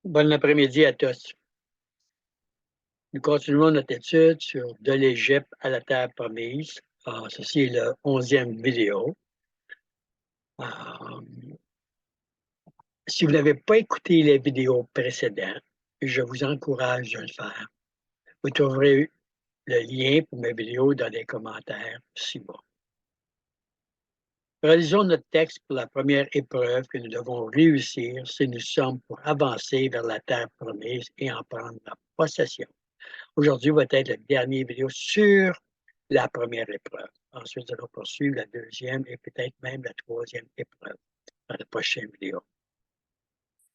Bon après-midi à tous. Nous continuons notre étude sur De l'Égypte à la terre promise. Ceci est la 11e vidéo. Euh, si vous n'avez pas écouté les vidéos précédentes, je vous encourage de le faire. Vous trouverez le lien pour mes vidéos dans les commentaires ci-bas. Réalisons notre texte pour la première épreuve que nous devons réussir si nous sommes pour avancer vers la terre promise et en prendre la possession. Aujourd'hui va être la dernière vidéo sur la première épreuve. Ensuite, nous allons poursuivre la deuxième et peut-être même la troisième épreuve dans la prochaine vidéo.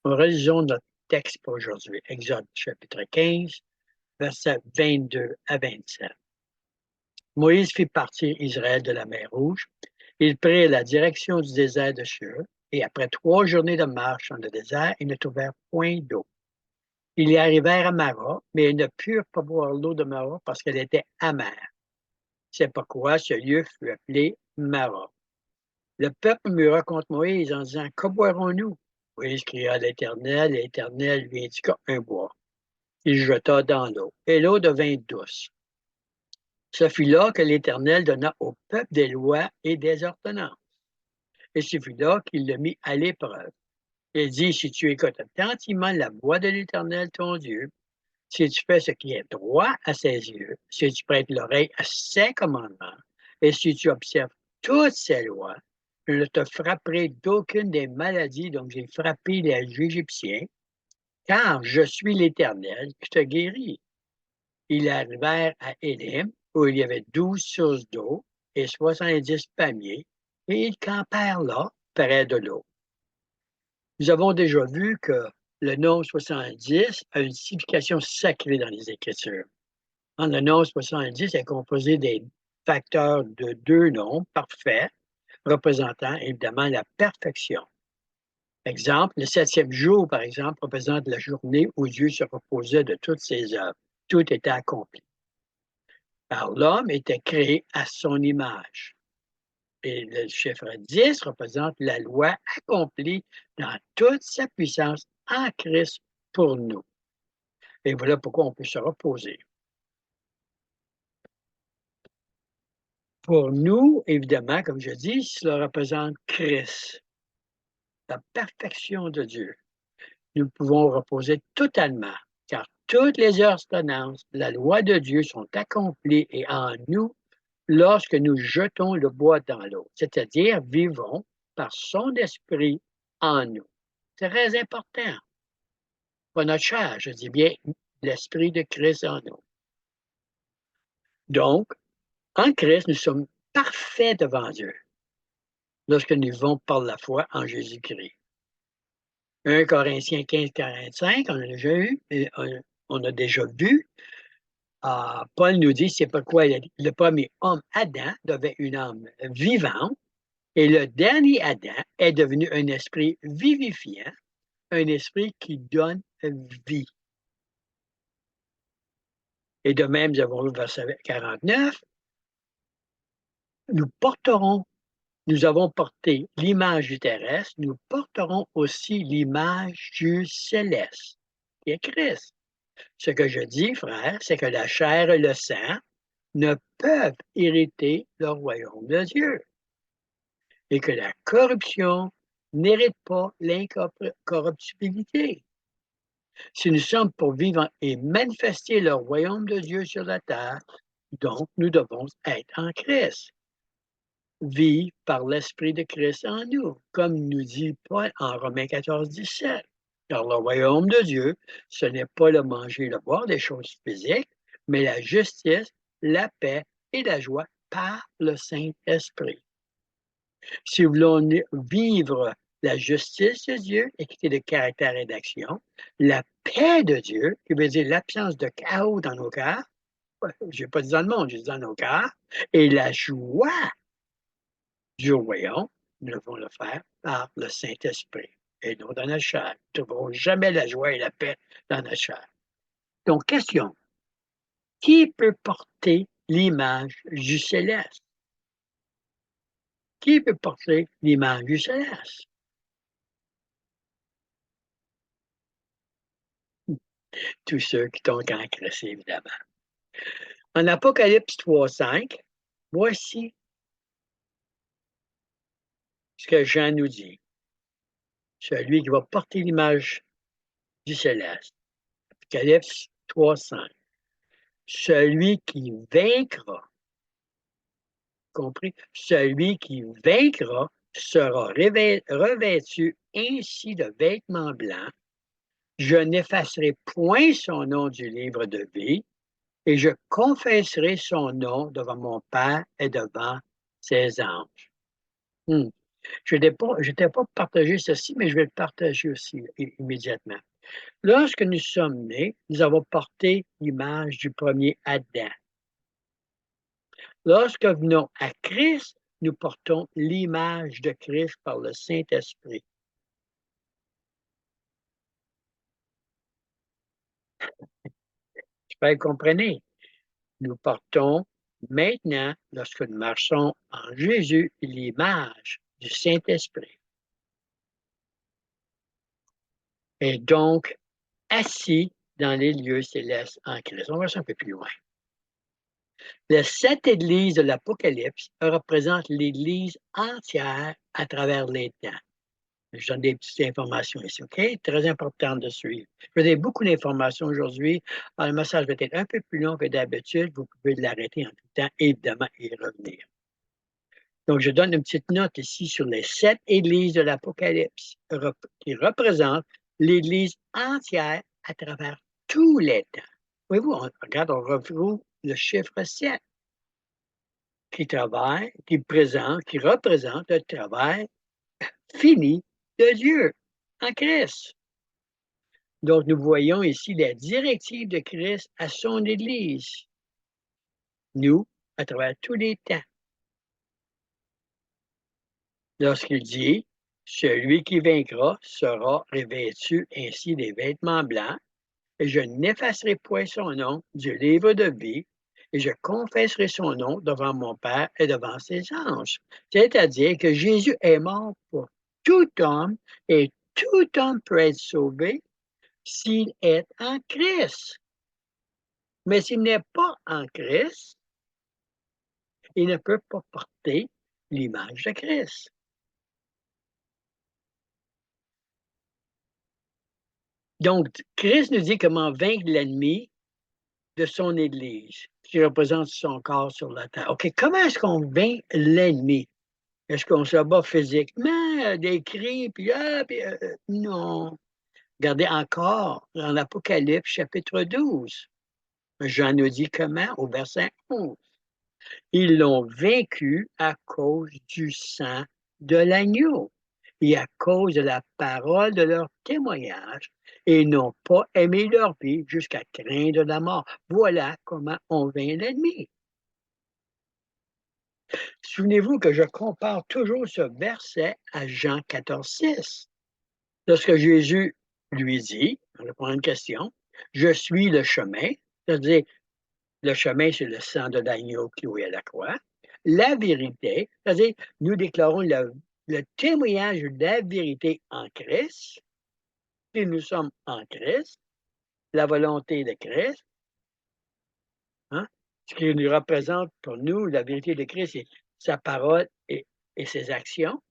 Réalisons notre texte pour aujourd'hui. Exode chapitre 15, versets 22 à 27. Moïse fit partir Israël de la mer Rouge. Ils prirent la direction du désert de Shur, et après 3 journées de marche dans le désert, ils ne trouvèrent point d'eau. Ils y arrivèrent à Mara, mais ils ne purent pas boire l'eau de Mara parce qu'elle était amère. C'est pourquoi ce lieu fut appelé Mara. Le peuple murmura contre Moïse en disant: Que boirons-nous? Moïse cria à l'Éternel, et l'Éternel lui indiqua un bois. Il jeta dans l'eau, et l'eau devint douce. Ce fut là que l'Éternel donna au peuple des lois et des ordonnances. Et ce fut là qu'il le mit à l'épreuve. Il dit: Si tu écoutes attentivement la voix de l'Éternel ton Dieu, si tu fais ce qui est droit à ses yeux, si tu prêtes l'oreille à ses commandements, et si tu observes toutes ses lois, je ne te frapperai d'aucune des maladies dont j'ai frappé les Égyptiens, car je suis l'Éternel qui te guérit. Ils arrivèrent à Élim, où il y avait 12 sources d'eau et 70 palmiers, et ils campèrent là, près de l'eau. Nous avons déjà vu que le nombre 70 a une signification sacrée dans les Écritures. Le nombre 70 est composé des facteurs de 2 nombres parfaits, représentant évidemment la perfection. Exemple, le 7e jour, par exemple, représente la journée où Dieu se reposait de toutes ses œuvres. Tout était accompli. Car l'homme était créé à son image. Et le chiffre 10 représente la loi accomplie dans toute sa puissance en Christ pour nous. Et voilà pourquoi on peut se reposer. Pour nous, évidemment, comme je dis, cela représente Christ, la perfection de Dieu. Nous pouvons reposer totalement, car toutes les ordonnances de la loi de Dieu sont accomplies et en nous lorsque nous jetons le bois dans l'eau, c'est-à-dire vivons par son esprit en nous. C'est très important. Pas notre chair, je dis bien l'esprit de Christ en nous. Donc, en Christ, nous sommes parfaits devant Dieu lorsque nous vivons par la foi en Jésus-Christ. 1 Corinthiens 15, 45, on a déjà eu, on a déjà vu. Paul nous dit, c'est pourquoi le premier homme, Adam, devait une âme vivante, et le dernier Adam est devenu un esprit vivifiant, un esprit qui donne vie. Et de même, nous avons le verset 49, nous avons porté l'image du terrestre, nous porterons aussi l'image du céleste, qui est Christ. Ce que je dis, frère, c'est que la chair et le sang ne peuvent hériter le royaume de Dieu et que la corruption n'hérite pas l'incorruptibilité. Si nous sommes pour vivre et manifester le royaume de Dieu sur la terre, donc nous devons être en Christ. Vivre par l'Esprit de Christ en nous, comme nous dit Paul en Romains 14, 17. Car le royaume de Dieu, ce n'est pas le manger et le boire des choses physiques, mais la justice, la paix et la joie par le Saint-Esprit. Si nous voulons vivre la justice de Dieu, équité de caractère et d'action, la paix de Dieu, qui veut dire l'absence de chaos dans nos cœurs, je n'ai pas dit dans le monde, je dis dans nos cœurs, et la joie du royaume, nous devons le faire par le Saint-Esprit et non dans notre chair. Nous ne trouverons jamais la joie et la paix dans notre chair. Donc, question, qui peut porter l'image du céleste? Qui peut porter l'image du céleste? tous ceux qui sont en Christ, évidemment. En Apocalypse 3:5, voici ce que Jean nous dit. Celui qui va porter l'image du céleste. Apocalypse 3:5. Celui qui vaincra, compris? Celui qui vaincra sera revêtu ainsi de vêtements blancs. Je n'effacerai point son nom du livre de vie, et je confesserai son nom devant mon Père et devant ses anges. Je n'étais pas partagé ceci, mais je vais le partager aussi immédiatement. Lorsque nous sommes nés, nous avons porté l'image du premier Adam. Lorsque venons à Christ, nous portons l'image de Christ par le Saint-Esprit. J'espère que vous comprenez. Nous portons maintenant, lorsque nous marchons en Jésus, l'image du Saint-Esprit. Et donc, assis dans les lieux célestes en Christ. On va ça un peu plus loin. Les 7 églises de l'Apocalypse représentent l'Église entière à travers les temps. Je donne des petites informations ici, OK? Très important de suivre. Je vais donner beaucoup d'informations aujourd'hui. Le message va être un peu plus long que d'habitude. Vous pouvez l'arrêter en tout temps, évidemment, et revenir. Donc, je donne une petite note ici sur les 7 églises de l'Apocalypse qui représentent l'Église entière à travers tous les temps. Voyez-vous, regarde, on retrouve le chiffre 7 qui travaille, qui représente le travail fini de Dieu en Christ. Donc, nous voyons ici la directive de Christ à son Église. Nous, à travers tous les temps. Lorsqu'il dit, celui qui vaincra sera revêtu ainsi des vêtements blancs, et je n'effacerai point son nom du livre de vie, et je confesserai son nom devant mon Père et devant ses anges. C'est-à-dire que Jésus est mort pour tout homme, et tout homme peut être sauvé s'il est en Christ. Mais s'il n'est pas en Christ, il ne peut pas porter l'image de Christ. Donc, Christ nous dit comment vaincre l'ennemi de son Église, qui représente son corps sur la terre. OK, comment est-ce qu'on vainc l'ennemi? Est-ce qu'on se bat physiquement, des cris, non. Regardez encore dans l'Apocalypse, chapitre 12. Jean nous dit comment au verset 11. Ils l'ont vaincu à cause du sang de l'agneau et à cause de la parole de leur témoignage, et ils n'ont pas aimé leur vie jusqu'à craindre la mort. Voilà comment on vainc l'ennemi. Souvenez-vous que je compare toujours ce verset à Jean 14:6. Lorsque Jésus lui dit, on va prendre une question, je suis le chemin, c'est-à-dire le chemin, c'est le sang de l'agneau cloué à la croix. La vérité, c'est-à-dire nous déclarons le témoignage de la vérité en Christ, et nous sommes en Christ, la volonté de Christ, hein? Ce qui nous représente pour nous, la vérité de Christ, c'est sa parole et ses actions,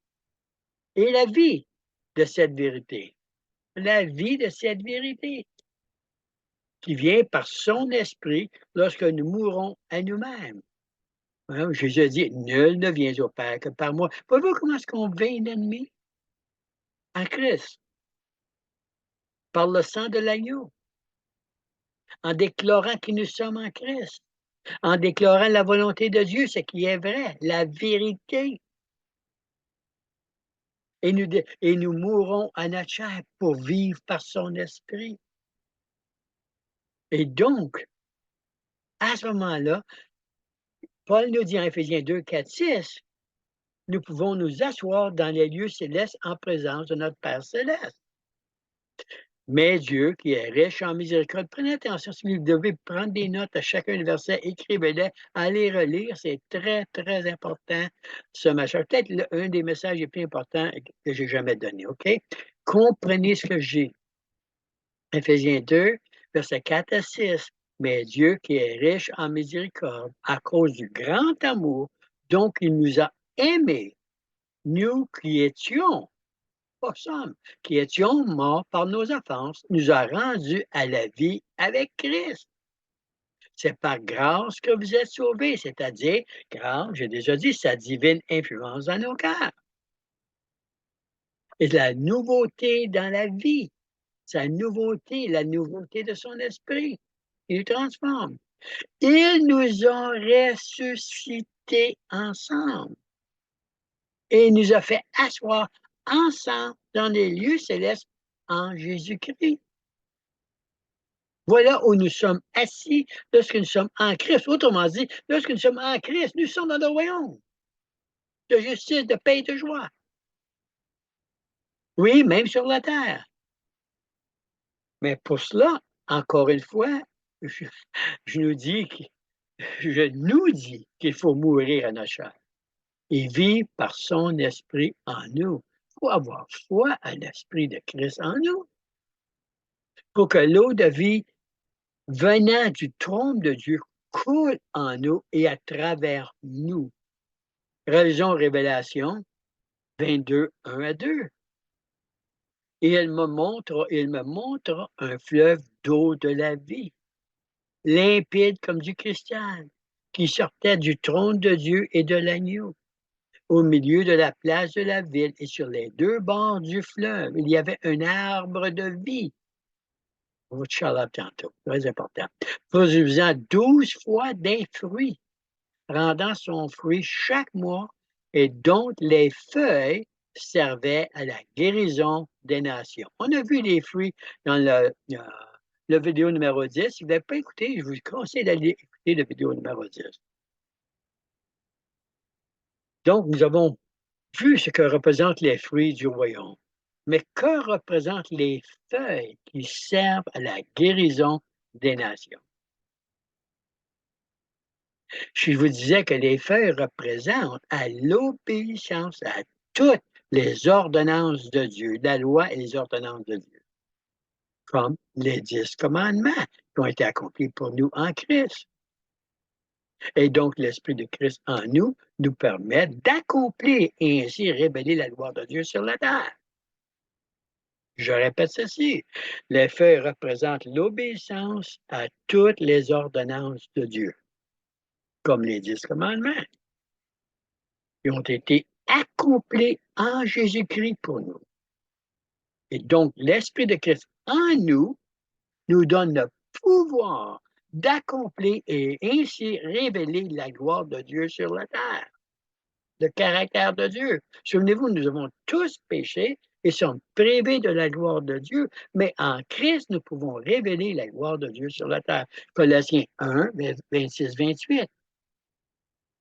et la vie de cette vérité. La vie de cette vérité qui vient par son esprit lorsque nous mourons à nous-mêmes. Hein, Jésus a dit, nul ne vient au Père que par moi. Voyez-vous comment est-ce qu'on vainc l'ennemi? En Christ, par le sang de l'agneau, en déclarant que nous sommes en Christ, en déclarant la volonté de Dieu, ce qui est vrai, la vérité. Et nous mourrons à notre chair pour vivre par son esprit. Et donc, à ce moment-là, Paul nous dit en Éphésiens 2, 4, 6, nous pouvons nous asseoir dans les lieux célestes en présence de notre Père céleste. Mais Dieu, qui est riche en miséricorde, prenez attention, si vous devez prendre des notes à chacun des versets, écrivez-les, allez relire, c'est très, très important, ce message. Peut-être un des messages les plus importants que j'ai jamais donné, OK? Comprenez ce que j'ai. Éphésiens 2, versets 4 à 6. Mais Dieu qui est riche en miséricorde, à cause du grand amour, donc il nous a aimés, nous qui étions, pas sommes, qui étions morts par nos offenses, nous a rendus à la vie avec Christ. C'est par grâce que vous êtes sauvés, c'est-à-dire, grâce, j'ai déjà dit, sa divine influence dans nos cœurs. Et la nouveauté dans la vie, sa nouveauté, la nouveauté de son esprit. Il nous transforme. Il nous a ressuscités ensemble et il nous a fait asseoir ensemble dans les lieux célestes en Jésus-Christ. Voilà où nous sommes assis lorsque nous sommes en Christ. Autrement dit, lorsque nous sommes en Christ, nous sommes dans le royaume de justice, de paix et de joie. Oui, même sur la terre. Mais pour cela, encore une fois, je, je nous dis, je nous dis qu'il faut mourir à notre chair et vivre par son esprit en nous. Il faut avoir foi à l'esprit de Christ en nous pour que l'eau de vie venant du trône de Dieu coule en nous et à travers nous. Religion Révélation 22, 1 à 2. Et il me montre un fleuve d'eau de la vie, limpide comme du cristal, qui sortait du trône de Dieu et de l'agneau. Au milieu de la place de la ville et sur les deux bords du fleuve, il y avait un arbre de vie. On va te parler tantôt, très important. Produisant 12 fois des fruits, rendant son fruit chaque mois et dont les feuilles servaient à la guérison des nations. On a vu les fruits dans le vidéo numéro 10. Si vous n'avez pas écouté, je vous conseille d'aller écouter le vidéo numéro 10. Donc, nous avons vu ce que représentent les fruits du royaume. Mais que représentent les feuilles qui servent à la guérison des nations? Je vous disais que les feuilles représentent à l'obéissance à toutes les ordonnances de Dieu, la loi et les ordonnances de Dieu, comme les 10 commandements qui ont été accomplis pour nous en Christ. Et donc, l'Esprit de Christ en nous nous permet d'accomplir et ainsi révéler la gloire de Dieu sur la terre. Je répète ceci, les feuilles représentent l'obéissance à toutes les ordonnances de Dieu, comme les 10 commandements, qui ont été accomplis en Jésus-Christ pour nous. Et donc, l'Esprit de Christ en nous nous donne le pouvoir d'accomplir et ainsi révéler la gloire de Dieu sur la terre, le caractère de Dieu. Souvenez-vous, nous avons tous péché et sommes privés de la gloire de Dieu, mais en Christ, nous pouvons révéler la gloire de Dieu sur la terre. Colossiens 1, 26, 28.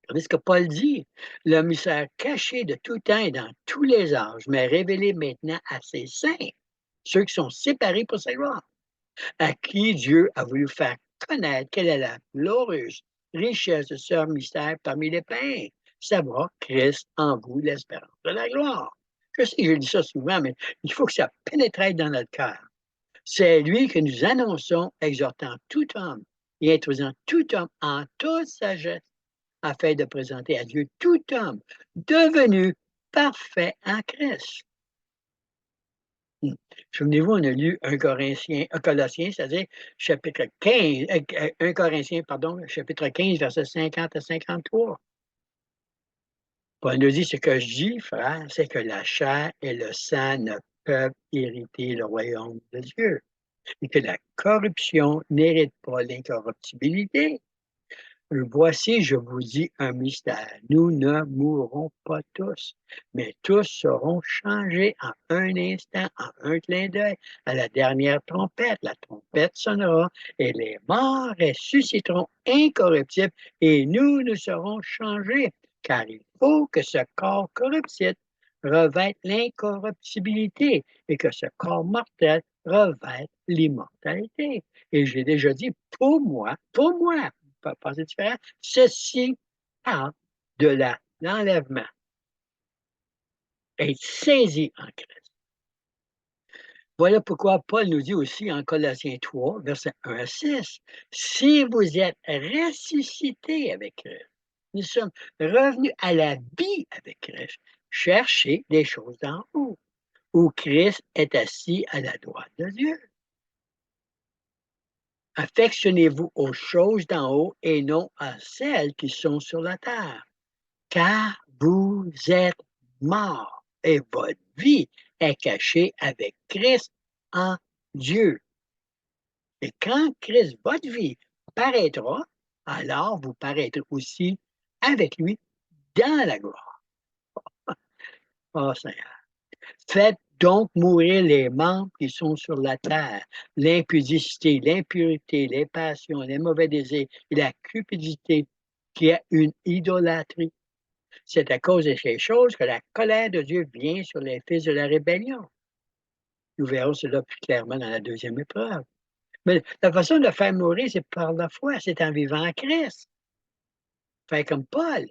Regardez ce que Paul dit. Le mystère caché de tout temps et dans tous les âges, mais révélé maintenant à ses saints, ceux qui sont séparés pour sa gloire, à qui Dieu a voulu faire connaître quelle est la glorieuse richesse de ce mystère parmi les païens, savoir Christ en vous, l'espérance de la gloire. Je sais que je dis ça souvent, mais il faut que ça pénètre dans notre cœur. C'est lui que nous annonçons, exhortant tout homme et introduisant tout homme en toute sagesse, afin de présenter à Dieu tout homme devenu parfait en Christ. Souvenez-vous, on a lu un Colossiens, c'est-à-dire chapitre 15, 1 Corinthiens, pardon, chapitre 15, versets 50 à 53. Paul nous dit, ce que je dis, frère, c'est que la chair et le sang ne peuvent hériter le royaume de Dieu et que la corruption n'hérite pas l'incorruptibilité. Voici, je vous dis un mystère. Nous ne mourrons pas tous, mais tous seront changés en un instant, en un clin d'œil, à la dernière trompette. La trompette sonnera et les morts ressusciteront incorruptibles et nous serons changés, car il faut que ce corps corruptible revête l'incorruptibilité et que ce corps mortel revête l'immortalité. Et j'ai déjà dit, pour moi, penser différent. Ceci parle de l'enlèvement. Être saisi en Christ. Voilà pourquoi Paul nous dit aussi en Colossiens 3, versets 1 à 6, si vous êtes ressuscités avec Christ, nous sommes revenus à la vie avec Christ, cherchez des choses d'en haut, où Christ est assis à la droite de Dieu. Affectionnez-vous aux choses d'en haut et non à celles qui sont sur la terre, car vous êtes morts et votre vie est cachée avec Christ en Dieu. Et quand Christ, votre vie, paraîtra, alors vous paraîtrez aussi avec lui dans la gloire. Oh Seigneur. Faites donc mourir les membres qui sont sur la terre, l'impudicité, l'impureté, les passions, les mauvais désirs et la cupidité, qui est une idolâtrie. C'est à cause de ces choses que la colère de Dieu vient sur les fils de la rébellion. Nous verrons cela plus clairement dans la deuxième épreuve. Mais la façon de faire mourir, c'est par la foi, c'est en vivant en Christ. Faire comme Paul.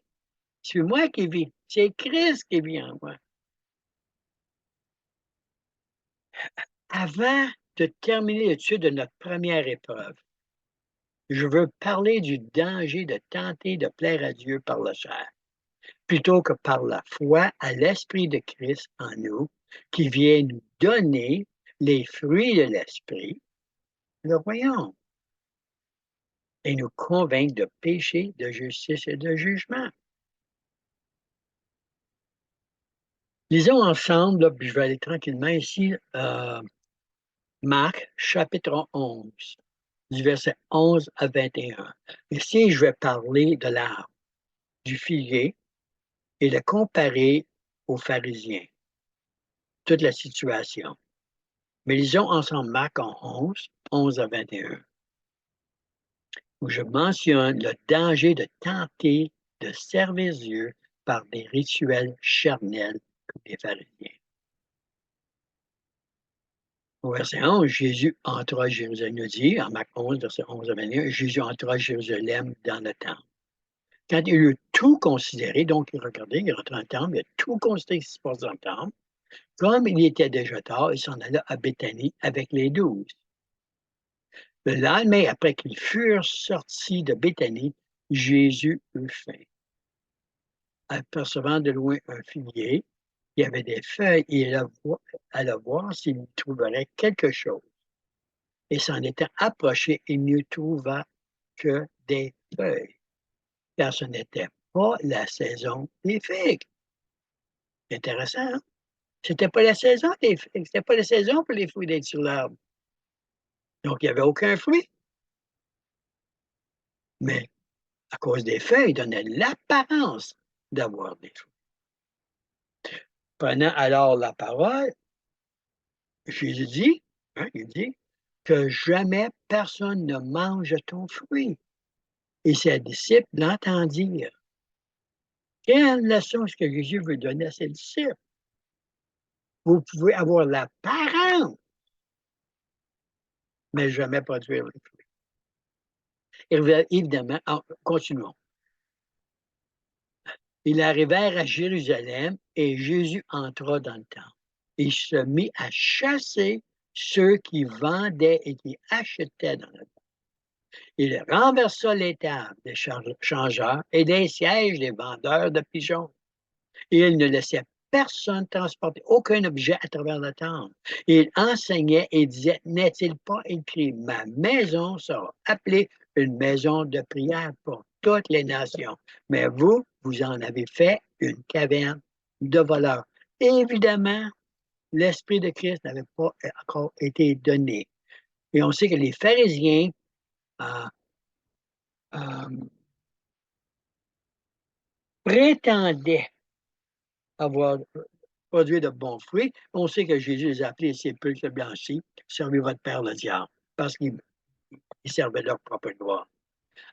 C'est moi qui vis. C'est Christ qui vit en moi. Avant de terminer l'étude de notre première épreuve, je veux parler du danger de tenter de plaire à Dieu par la chair, plutôt que par la foi à l'Esprit de Christ en nous, qui vient nous donner les fruits de l'Esprit, le royaume, et nous convaincre de péché, de justice et de jugement. Lisons ensemble, là, puis je vais aller tranquillement ici, Marc, chapitre 11, du verset 11 à 21. Ici, je vais parler de l'arbre, du figuier, et le comparer aux pharisiens, toute la situation. Mais lisons ensemble Marc en 11, 11 à 21, où je mentionne le danger de tenter de servir Dieu par des rituels charnels comme les pharisiens. Au verset 11, Jésus entra à Jérusalem, nous dit, en Marc 11, verset 11 à 21, Jésus entra à Jérusalem dans le temple. Quand il eut tout considéré, donc regardez, il rentre dans le temple, il a tout considéré ce qui se passe dans le temple, comme il était déjà tard, il s'en alla à Béthanie avec les 12. Le lendemain, après qu'ils furent sortis de Béthanie, Jésus eut faim. Apercevant de loin un figuier, il y avait des feuilles, et il alla voir s'il y trouverait quelque chose. Et s'en étant approché, il ne trouva que des feuilles, car ce n'était pas la saison des figues. Intéressant, hein? C'était pas la saison des figues, c'était pas la saison pour les fruits d'être sur l'arbre. Donc, il n'y avait aucun fruit. Mais à cause des feuilles, il donnait l'apparence d'avoir des fruits. Prenant alors la parole, Jésus dit, hein, il dit, que jamais personne ne mange ton fruit. Et ses disciples l'entendirent. Quelle leçon est-ce que Jésus veut donner à ses disciples? Vous pouvez avoir l'apparence, mais jamais produire le fruit. Et évidemment, continuons. Ils arrivèrent à Jérusalem et Jésus entra dans le temple. Il se mit à chasser ceux qui vendaient et qui achetaient dans le temple. Il renversa les tables des changeurs et les sièges des vendeurs de pigeons. Et il ne laissait personne transporter aucun objet à travers le temple. Il enseignait et disait, n'est-il pas écrit, ma maison sera appelée une maison de prière pour toutes les nations. Mais vous, vous en avez fait une caverne de voleurs. Évidemment, l'Esprit de Christ n'avait pas encore été donné. Et on sait que les pharisiens euh, euh, prétendaient avoir produit de bons fruits. On sait que Jésus les a appelés sépulcres blanchis, servez votre Père le diable, parce qu'ils servaient leur propre gloire.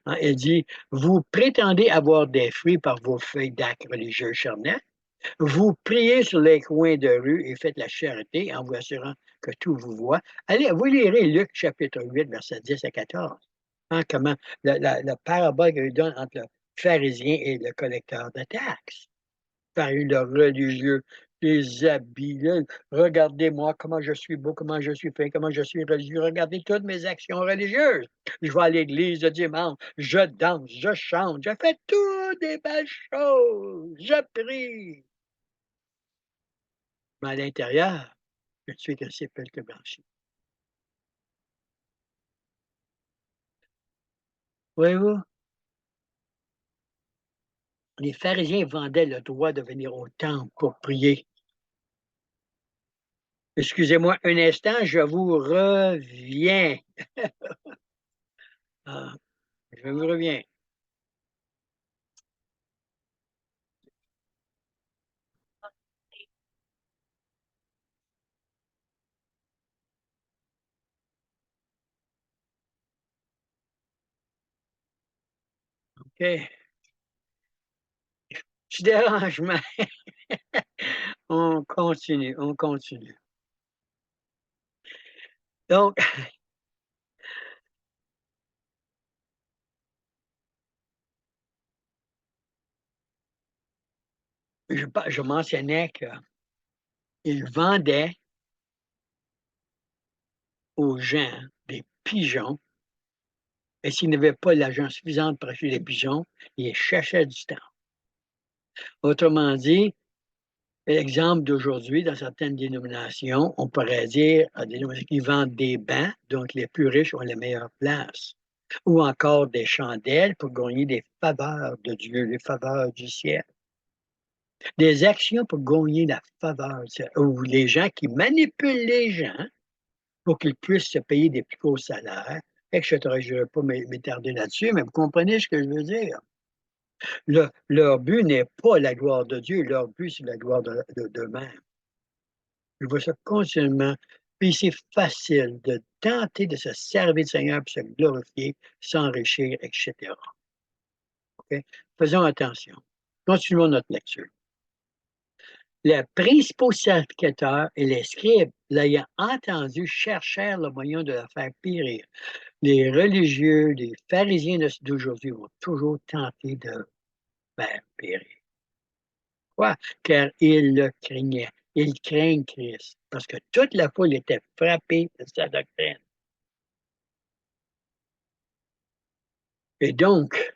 Hein, il dit, vous prétendez avoir des fruits par vos feuilles d'actes religieux charnels. Vous priez sur les coins de rue et faites la charité en vous assurant que tout vous voit. Allez, vous lirez Luc chapitre 8, verset 10 à 14. Hein, comment la parabole qu'il donne entre le pharisien et le collecteur de taxes. Par le religieux les habits, là, regardez-moi comment je suis beau, comment je suis fin, comment je suis religieux, regardez toutes mes actions religieuses. Je vais à l'église le dimanche, je danse, je chante, je fais toutes des belles choses, je prie. Mais à l'intérieur, je suis que sépulcre blanchi. Voyez-vous, les pharisiens vendaient le droit de venir au temple pour prier. Excusez-moi un instant, je vous reviens. Ah, je vous reviens. OK. Petit dérangement. On continue, on continue. Donc, je mentionnais qu'ils vendaient aux gens des pigeons et s'ils n'avaient pas l'argent suffisant pour acheter des pigeons, ils cherchaient du temps. Autrement dit, l'exemple d'aujourd'hui, dans certaines dénominations, on pourrait dire à des dénominations qui vendent des bancs, donc les plus riches ont les meilleures places, ou encore des chandelles pour gagner des faveurs de Dieu, les faveurs du ciel. Des actions pour gagner la faveur, ou les gens qui manipulent les gens pour qu'ils puissent se payer des plus hauts salaires, etc. Je ne vais pas m'étarder là-dessus, mais vous comprenez ce que je veux dire. Leur but n'est pas la gloire de Dieu, leur but, c'est la gloire d'eux-mêmes. Je vois ça continuellement. Puis c'est facile de tenter de se servir du Seigneur pour se glorifier, s'enrichir, etc. OK? Faisons attention. Continuons notre lecture. Les principaux sacrificateurs et les scribes, l'ayant entendu, cherchèrent le moyen de la faire périr. Les religieux, les pharisiens d'aujourd'hui vont toujours tenter de faire périr. Pourquoi? Car ils le craignaient. Ils craignent Christ. Parce que toute la foule était frappée de sa doctrine. Et donc,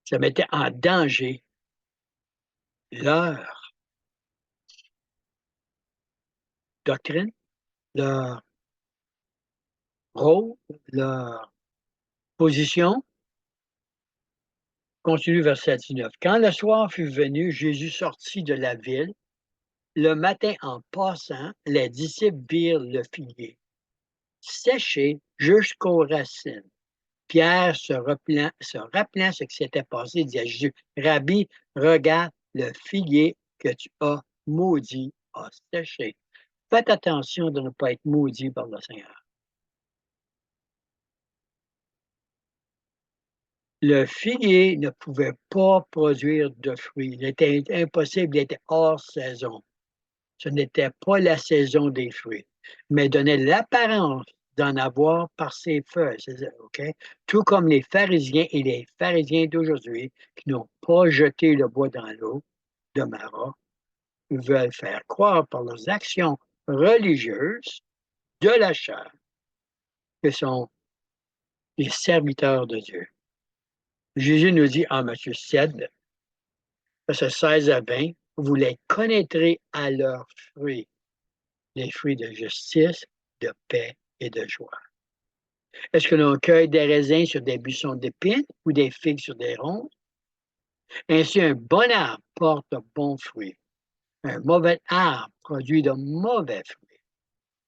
ça mettait en danger leur doctrine, leur rôle, leur position. Continue verset 19. Quand le soir fut venu, Jésus sortit de la ville. Le matin, en passant, les disciples virent le figuier séché jusqu'aux racines. Pierre, se rappelant ce qui s'était passé, dit à Jésus, Rabbi, regarde, le figuier que tu as maudit a séché. Faites attention de ne pas être maudit par le Seigneur. Le figuier ne pouvait pas produire de fruits. Il était impossible, il était hors saison. Ce n'était pas la saison des fruits, mais donnait l'apparence d'en avoir par ses feuilles. OK? Tout comme les pharisiens et les pharisiens d'aujourd'hui qui n'ont pas jeté le bois dans l'eau de Mara veulent faire croire par leurs actions religieuses de la chair que sont les serviteurs de Dieu. Jésus nous dit en Matthieu 7, verset 16 à 20, vous les connaîtrez à leurs fruits, les fruits de justice, de paix et de joie. Est-ce que l'on cueille des raisins sur des buissons d'épines ou des figues sur des ronces? Ainsi, un bon arbre porte de bons fruits. Un mauvais arbre produit de mauvais fruits.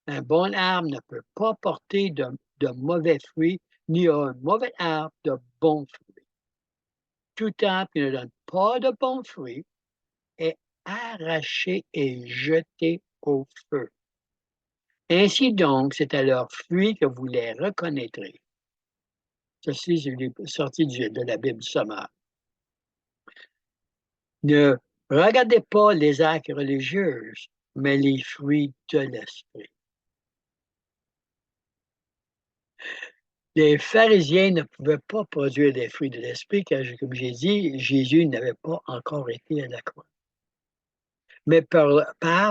Un bon arbre ne peut pas porter de mauvais fruits, ni un mauvais arbre de bons fruits. Tout arbre qui ne donne pas de bons fruits est arraché et jeté au feu. Ainsi donc, c'est à leurs fruits que vous les reconnaîtrez. Ceci, c'est sorti de la Bible sommaire. Ne regardez pas les actes religieux, mais les fruits de l'esprit. Les pharisiens ne pouvaient pas produire des fruits de l'esprit car, comme j'ai dit, Jésus n'avait pas encore été à la croix. mais par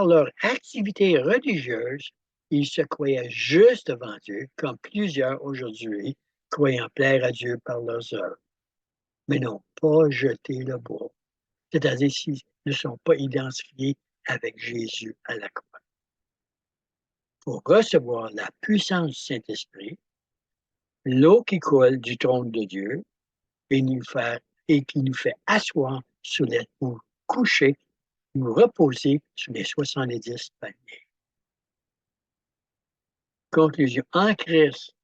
leur activité religieuse, ils se croyaient juste devant Dieu, comme plusieurs aujourd'hui, croyant plaire à Dieu par leurs œuvres, mais n'ont pas jeté le bois, c'est-à-dire s'ils ne sont pas identifiés avec Jésus à la croix. Pour recevoir la puissance du Saint-Esprit, l'eau qui coule du trône de Dieu et qui nous fait asseoir ou coucher, nous reposer sur les 70 paliers. Conclusion, en Christ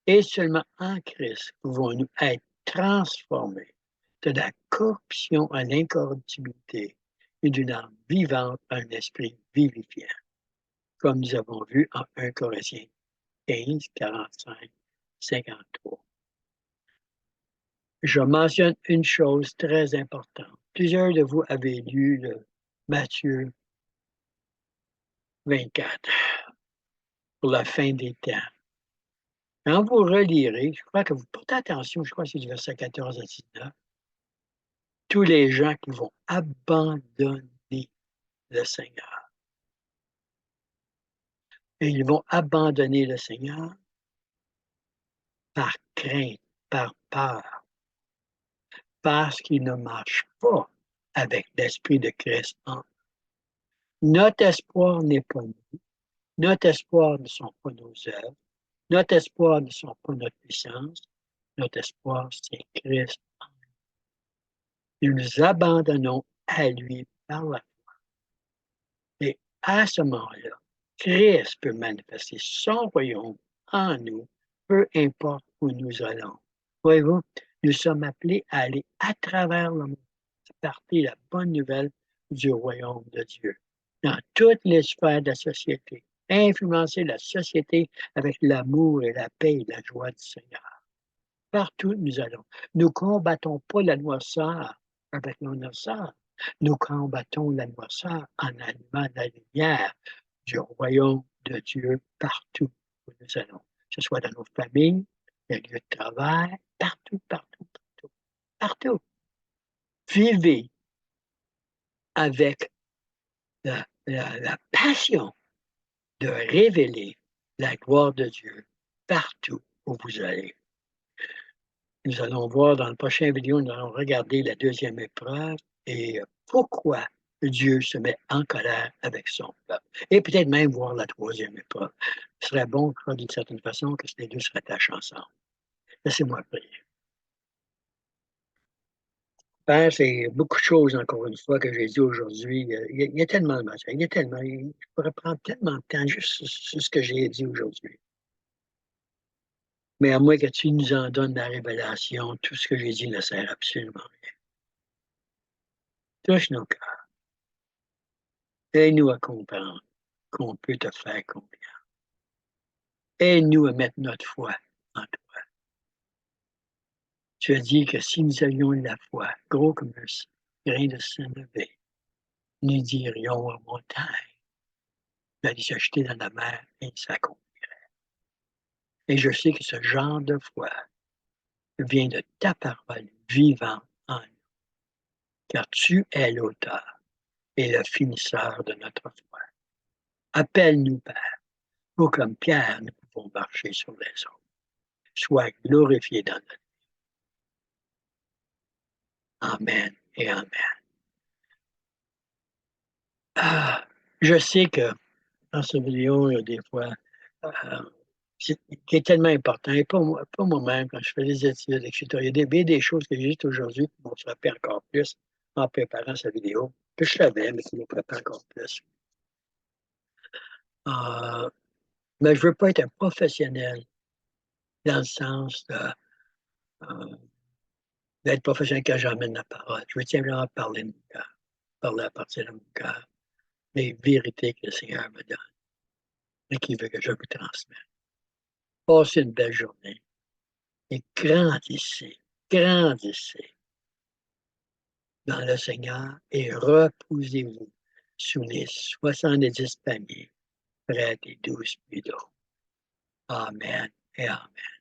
et seulement en Christ pouvons-nous être transformés de la corruption à l'incorruptibilité et d'une âme vivante à un esprit vivifiant, comme nous avons vu en 1 Corinthiens 15, 45, 53. Je mentionne une chose très importante. Plusieurs de vous avez lu le Matthieu 24 pour la fin des temps. Quand vous relirez, je crois que vous portez attention, je crois que c'est du verset 14 à 19, tous les gens qui vont abandonner le Seigneur. Et ils vont abandonner le Seigneur par crainte, par peur, parce qu'ils ne marchent pas avec l'Esprit de Christ en eux. Notre espoir n'est pas nous. Notre espoir ne sont pas nos œuvres. Notre espoir ne sont pas notre puissance. Notre espoir, c'est Christ. Nous nous abandonnons à lui par la foi. Et à ce moment-là, Christ peut manifester son royaume en nous, peu importe où nous allons. Voyez-vous, nous sommes appelés à aller à travers le monde, porter la bonne nouvelle du royaume de Dieu, dans toutes les sphères de la société, influencer la société avec l'amour et la paix et la joie du Seigneur. Partout où nous allons. Nous ne combattons pas la noirceur avec nos noirceurs. Nous combattons la noirceur en allumant la lumière du royaume de Dieu partout où nous allons. Que ce soit dans nos familles, les lieux de travail, partout, partout, partout, partout. Vivez avec la passion de révéler la gloire de Dieu partout où vous allez. Nous allons voir dans la prochaine vidéo, nous allons regarder la deuxième épreuve et pourquoi Dieu se met en colère avec son peuple. Et peut-être même voir la troisième épreuve. Ce serait bon, je crois, d'une certaine façon, que les deux se rattachent ensemble. Laissez-moi prier. Père, c'est beaucoup de choses, encore une fois, que j'ai dit aujourd'hui. Il y a tellement de matière, je pourrais prendre tellement de temps juste sur ce que j'ai dit aujourd'hui. Mais à moins que tu nous en donnes la révélation, tout ce que j'ai dit ne sert absolument à rien. Touche nos cœurs. Aide-nous à comprendre qu'on peut te faire confiance. Aide-nous à mettre notre foi en toi. Tu as dit que si nous avions eu la foi, gros comme un grain de sénévé, nous dirions aux montagnes d'aller se jeter dans la mer et s'accomplirait. Et je sais que ce genre de foi vient de ta parole vivante en nous, car tu es l'auteur et le finisseur de notre foi. Appelle-nous, Père, pour comme Pierre, nous pouvons marcher sur les eaux. Sois glorifié dans notre vie. Amen et amen. Ah, je sais que dans cette vidéo, il y a des fois qui est tellement important, et pas moi-même, quand je fais des études, etc. Il y a des choses que j'ai dites aujourd'hui qui m'ont frappé encore plus en préparant cette vidéo, que je savais, mais qui m'ont frappé encore plus. Mais je ne veux pas être un professionnel dans le sens d'être professionnel quand j'emmène la parole. Je veux simplement parler de mon cœur, parler à partir de mon cœur, les vérités que le Seigneur me donne et qui veut que je vous transmette. Passez une belle journée et grandissez dans le Seigneur et reposez-vous sous les 70 paniers près des 12 puits d'eau. Amen et amen.